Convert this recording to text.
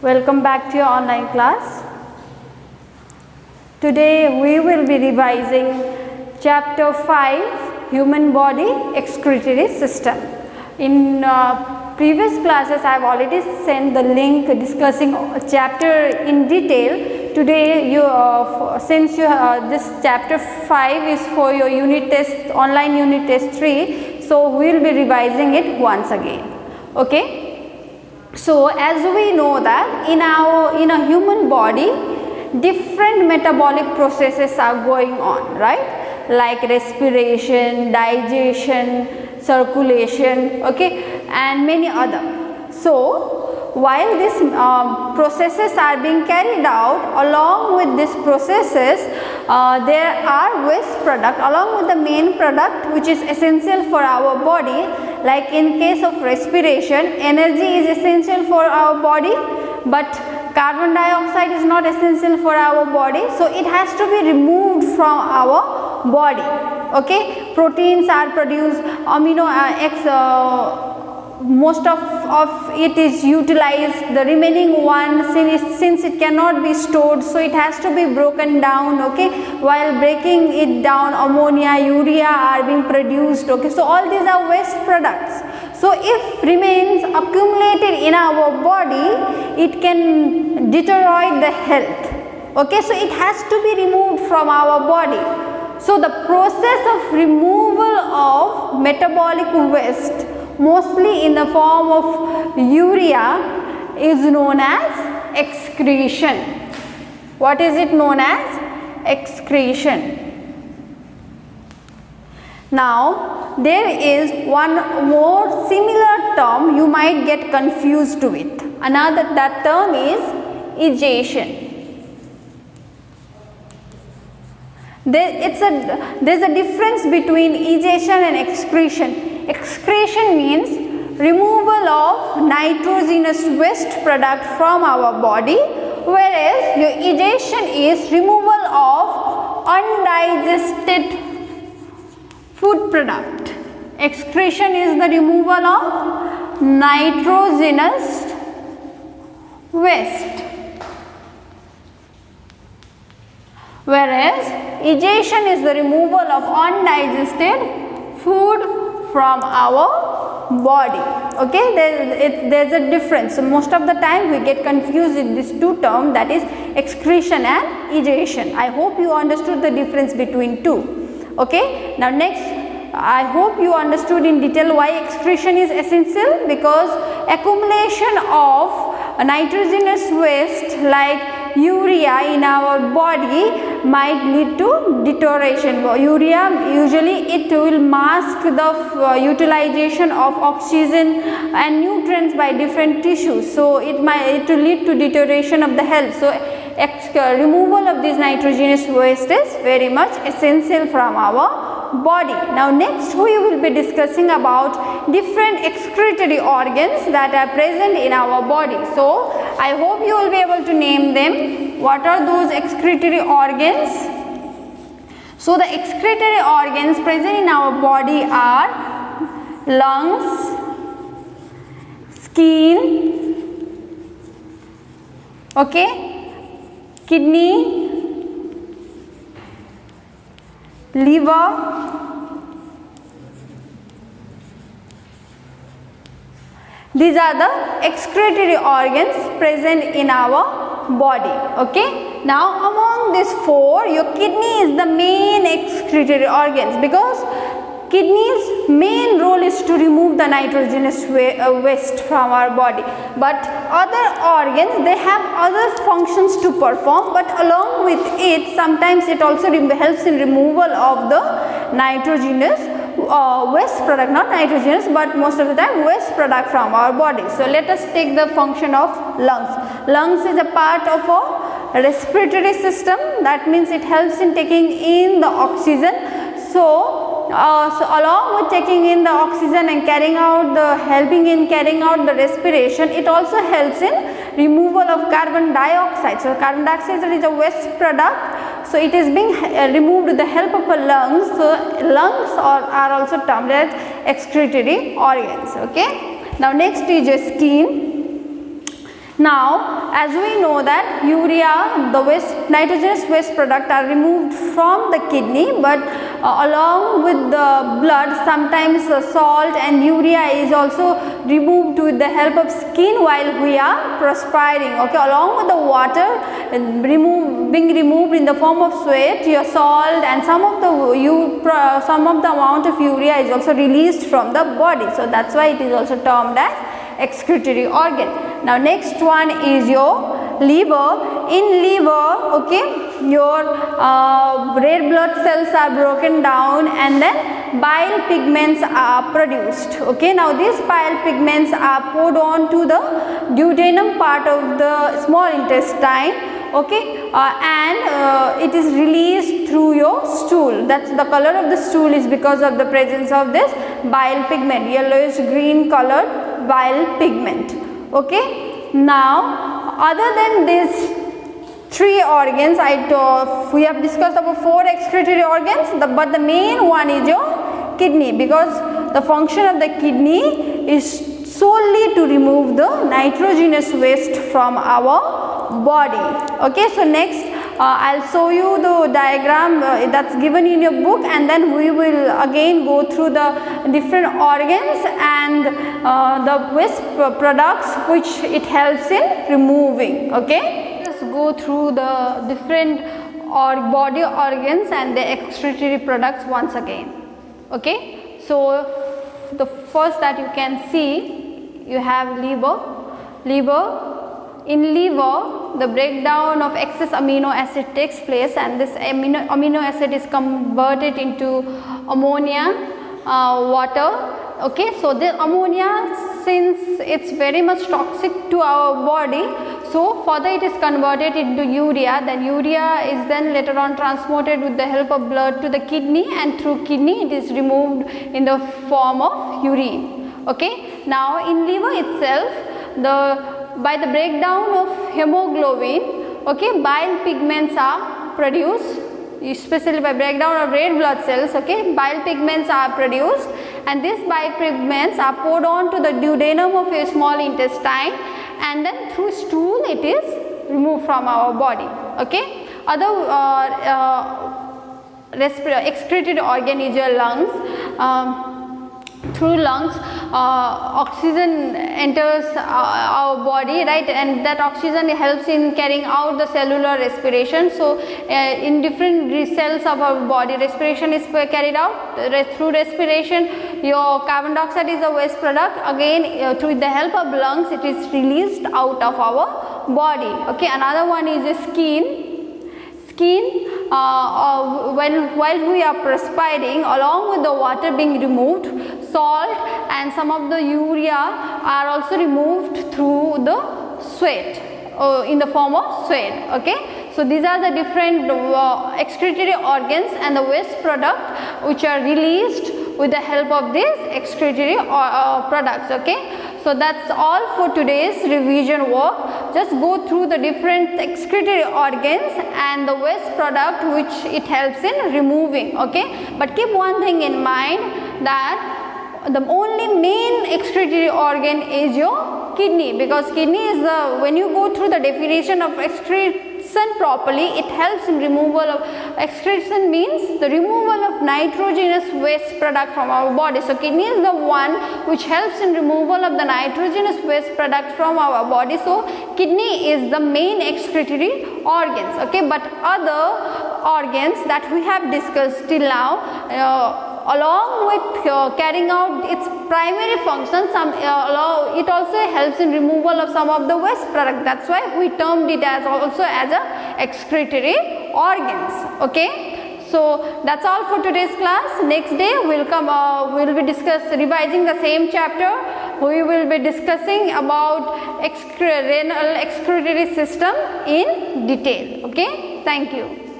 Welcome back to your online class. Today we will be revising chapter 5, human body excretory system. In previous classes I have already sent the link discussing chapter in detail. Today since this chapter 5 is for your unit test, online unit test 3, so we will be revising it once again. Okay. So as we know that in a human body different metabolic processes are going on, right? Like respiration, digestion, circulation, okay, and many other. So while these processes are being carried out, along with these processes there are waste product along with the main product which is essential for our body. Like in case of respiration, energy is essential for our body, but carbon dioxide is not essential for our body, so it has to be removed from our body. Okay, proteins are produced, most of it is utilized, the remaining one since it cannot be stored, so it has to be broken down. Okay, while breaking it down, ammonia, urea are being produced. Okay, so all these are waste products. So if remains accumulated in our body, it can deteriorate the health. Okay, so it has to be removed from our body. So the process of removal of metabolic waste, mostly in the form of urea, is known as excretion. What is it known as? Excretion. Now there is one more similar term you might get confused with. That term is egestion. There is a difference between egestion and excretion. Excretion means removal of nitrogenous waste product from our body, whereas your egestion is removal of undigested food product. Excretion is the removal of nitrogenous waste, whereas egestion is the removal of undigested food from our body. Okay, there is a difference. So most of the time we get confused with these two terms, that is excretion and egestion. I hope you understood the difference between two. Okay, now next, I hope you understood in detail why excretion is essential, because accumulation of nitrogenous waste like urea in our body might lead to deterioration. Urea usually it will mask the utilization of oxygen and nutrients by different tissues, so it will lead to deterioration of the health. So removal of this nitrogenous waste is very much essential from our body. Now next we will be discussing about different excretory organs that are present in our body. So I hope you will be able to name them. What are those excretory organs? So the excretory organs present in our body are lungs, skin, okay, kidney, liver, these are the excretory organs present in our body. Okay, now among these four, your kidney is the main excretory organs, because kidney's main role is to remove the nitrogenous waste from our body, but other organs, they have other functions to perform, but along with it sometimes it also helps in removal of the nitrogenous waste product, not nitrogenous but most of the time waste product from our body. So let us take the function of lungs. Lungs is a part of a respiratory system, that means it helps in taking in the oxygen. So along with taking in the oxygen and helping in carrying out the respiration, it also helps in removal of carbon dioxide. So carbon dioxide is a waste product, so it is being removed with the help of a lungs. So lungs are also termed as excretory organs. Okay, now next is your skin. Now as we know that urea, the nitrogenous waste product are removed from the kidney, but along with the blood sometimes salt and urea is also removed with the help of skin while we are perspiring. Okay, along with the water being removed in the form of sweat, your salt and some of the amount of urea is also released from the body. So that's why it is also termed as excretory organ. Now next one is your liver. In liver, okay, your red blood cells are broken down and then bile pigments are produced. Okay, now these bile pigments are poured on to the duodenum part of the small intestine. Okay, and it is released through your stool. That's the color of the stool is because of the presence of this bile pigment, yellowish green colored bile pigment. Okay, now other than these three organs, we have discussed about 4 excretory organs, but the main one is your kidney, because the function of the kidney is solely to remove the nitrogenous waste from our body. Okay, so next I'll show you the diagram that's given in your book, and then we will again go through the different organs and the waste products which it helps in removing. Okay, let's go through the different body organs and the excretory products once again. Okay, so the first that you can see, you have liver. In liver, the breakdown of excess amino acid takes place, and this amino acid is converted into ammonia, water. Okay, so the ammonia, since it's very much toxic to our body, so further it is converted into urea. Then urea is then later on transported with the help of blood to the kidney, and through kidney it is removed in the form of urine. Okay, now in liver itself, by the breakdown of hemoglobin, okay, bile pigments are produced, especially by breakdown of red blood cells. Okay, bile pigments are produced, and these bile pigments are poured on to the duodenum of a small intestine, and then through stool it is removed from our body. Okay, other excretory organ is your lungs. Through lungs, oxygen enters our body, right, and that oxygen helps in carrying out the cellular respiration. So in different cells of our body, respiration is carried out. Through respiration, your carbon dioxide is a waste product. Again, through the help of lungs, it is released out of our body. Okay, another one is the skin. While we are perspiring, along with the water being removed, salt and some of the urea are also removed through the sweat, in the form of sweat. Okay, so these are the different excretory organs and the waste product which are released with the help of these excretory products. Okay, so that's all for today's revision work. Just go through the different excretory organs and the waste product which it helps in removing. Okay, but keep one thing in mind, that the only main excretory organ is your kidney, because kidney is when you go through the definition of excretion properly, it helps in removal of excretion, means the removal of nitrogenous waste product from our body. So kidney is the one which helps in removal of the nitrogenous waste product from our body. So kidney is the main excretory organs. Okay, but other organs that we have discussed till now, along with carrying out its primary function, it also helps in removal of some of the waste product. That's why we termed it as also as a excretory organs. Okay, so that's all for today's class. Next day we'll be revising the same chapter. We will be discussing about renal excretory system in detail. Okay, thank you.